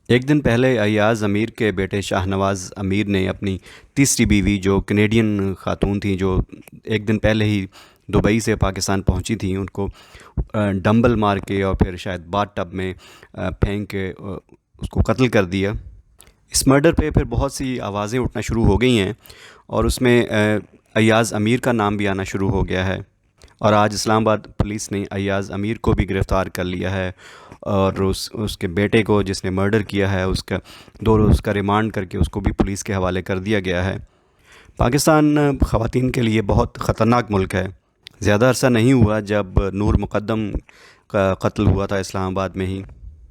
ایک دن پہلے ایاز امیر کے بیٹے شاہ نواز امیر نے اپنی تیسری بیوی جو کینیڈین خاتون تھیں، جو ایک دن پہلے ہی دبئی سے پاکستان پہنچی تھیں، ان کو ڈمبل مار کے اور پھر شاید باتھ ٹب میں پھینک کے اس کو قتل کر دیا۔ اس مرڈر پہ پھر بہت سی آوازیں اٹھنا شروع ہو گئی ہیں، اور اس میں ایاز امیر کا نام بھی آنا شروع ہو گیا ہے۔ اور آج اسلام آباد پولیس نے ایاز امیر کو بھی گرفتار کر لیا ہے، اور اس کے بیٹے کو جس نے مرڈر کیا ہے اس کا 2 روز کا ریمانڈ کر کے اس کو بھی پولیس کے حوالے کر دیا گیا ہے۔ پاکستان خواتین کے لیے بہت خطرناک ملک ہے۔ زیادہ عرصہ نہیں ہوا جب نور مقدم کا قتل ہوا تھا اسلام آباد میں ہی،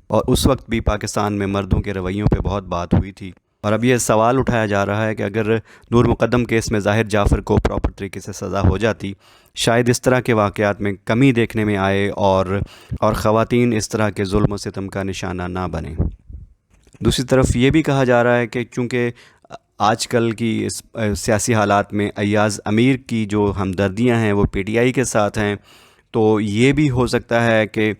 اور اس وقت بھی پاکستان میں مردوں کے رویوں پہ بہت بات ہوئی تھی۔ اور اب یہ سوال اٹھایا جا رہا ہے کہ اگر نور مقدم کیس میں ظاہر جعفر کو پراپر طریقے سے سزا ہو جاتی، شاید اس طرح کے واقعات میں کمی دیکھنے میں آئے، اور خواتین اس طرح کے ظلم و ستم کا نشانہ نہ بنیں۔ دوسری طرف یہ بھی کہا جا رہا ہے کہ چونکہ آج کل کی اس سیاسی حالات میں ایاز امیر کی جو ہمدردیاں ہیں وہ پی ٹی آئی کے ساتھ ہیں، تو یہ بھی ہو سکتا ہے کہ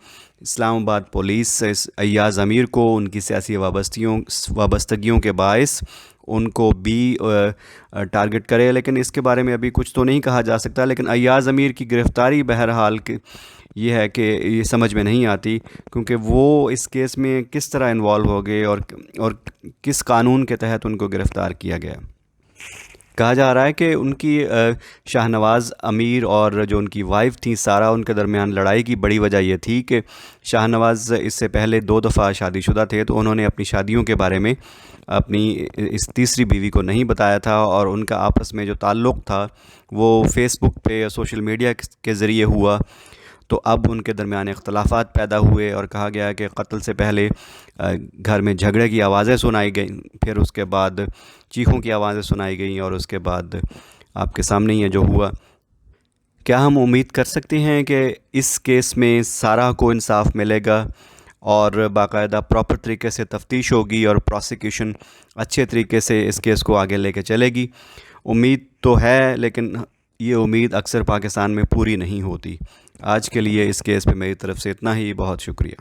اسلام آباد پولیس اس ایاز امیر کو ان کی سیاسی وابستگیوں کے باعث ان کو بھی ٹارگٹ کرے، لیکن اس کے بارے میں ابھی کچھ تو نہیں کہا جا سکتا۔ لیکن ایاز امیر کی گرفتاری بہرحال یہ ہے کہ یہ سمجھ میں نہیں آتی، کیونکہ وہ اس کیس میں کس طرح انوالو ہو گئے اور کس قانون کے تحت ان کو گرفتار کیا گیا۔ کہا جا رہا ہے کہ ان کی شاہ نواز امیر اور جو ان کی وائف تھیں سارہ، ان کے درمیان لڑائی کی بڑی وجہ یہ تھی کہ شاہ نواز اس سے پہلے 2 دفعہ شادی شدہ تھے، تو انہوں نے اپنی شادیوں کے بارے میں اپنی اس تیسری بیوی کو نہیں بتایا تھا، اور ان کا آپس میں جو تعلق تھا وہ فیس بک پہ یا سوشل میڈیا کے ذریعے ہوا۔ تو اب ان کے درمیان اختلافات پیدا ہوئے، اور کہا گیا کہ قتل سے پہلے گھر میں جھگڑے کی آوازیں سنائی گئیں، پھر اس کے بعد چیخوں کی آوازیں سنائی گئیں، اور اس کے بعد آپ کے سامنے ہی ہے جو ہوا۔ کیا ہم امید کر سکتے ہیں کہ اس کیس میں سارہ کو انصاف ملے گا، اور باقاعدہ پراپر طریقے سے تفتیش ہوگی، اور پروسیکیوشن اچھے طریقے سے اس کیس کو آگے لے کے چلے گی؟ امید تو ہے، لیکن یہ امید اکثر پاکستان میں پوری نہیں ہوتی۔ آج کے لیے اس کیس پہ میری طرف سے اتنا ہی، بہت شکریہ۔